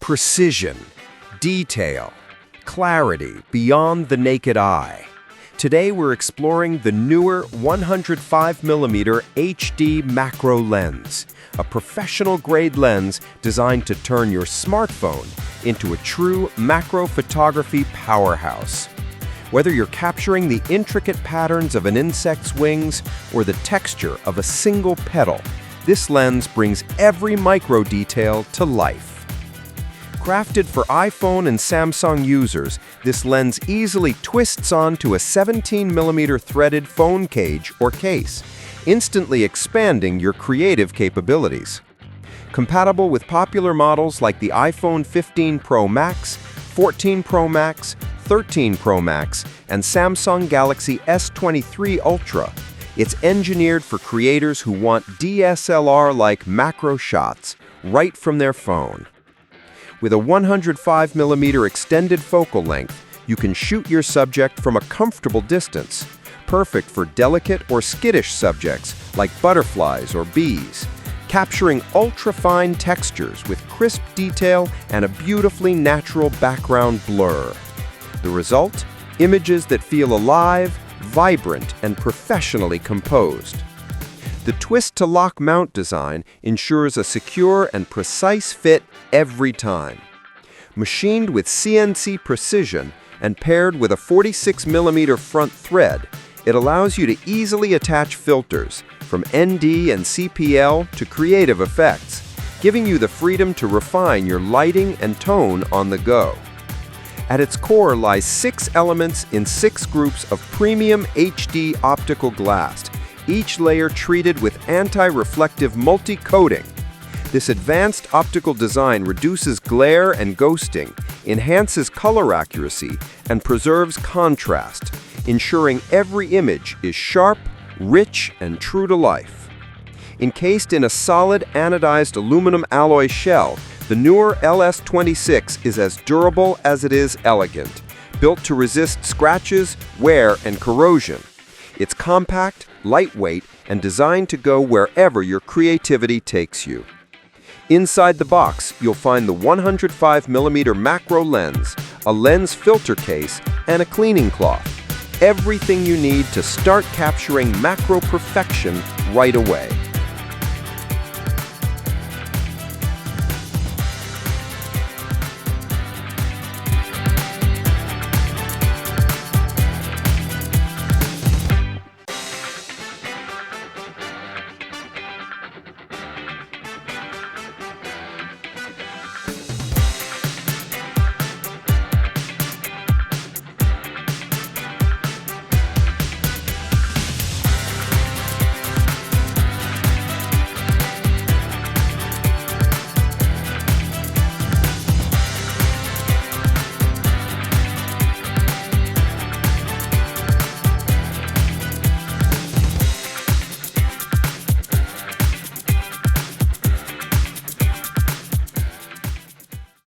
Precision, detail, clarity beyond the naked eye. Today we're exploring the NEEWER 105mm HD macro lens, a professional-grade lens designed to turn your smartphone into a true macro photography powerhouse. Whether you're capturing the intricate patterns of an insect's wings or the texture of a single petal, this lens brings every micro detail to life. Crafted for iPhone and Samsung users, this lens easily twists onto a 17mm threaded phone cage or case, instantly expanding your creative capabilities. Compatible with popular models like the iPhone 15 Pro Max, 14 Pro Max, 13 Pro Max, and Samsung Galaxy S23 Ultra, it's engineered for creators who want DSLR-like macro shots right from their phone. With a 105mm extended focal length, you can shoot your subject from a comfortable distance, perfect for delicate or skittish subjects like butterflies or bees, capturing ultra-fine textures with crisp detail and a beautifully natural background blur. The result? Images that feel alive, vibrant, and professionally composed. The twist-to-lock mount design ensures a secure and precise fit every time. Machined with CNC precision and paired with a 46mm front thread, it allows you to easily attach filters, from ND and CPL to creative effects, giving you the freedom to refine your lighting and tone on the go. At its core lies 6 elements in 6 groups of premium HD optical glass, each layer treated with anti-reflective multi-coating. This advanced optical design reduces glare and ghosting, enhances color accuracy, and preserves contrast, ensuring every image is sharp, rich, and true to life. Encased in a solid anodized aluminum alloy shell, the NEEWER LS26 is as durable as it is elegant, built to resist scratches, wear, and corrosion. It's compact, lightweight, and designed to go wherever your creativity takes you. Inside the box, you'll find the 105mm macro lens, a lens filter case, and a cleaning cloth. Everything you need to start capturing macro perfection right away.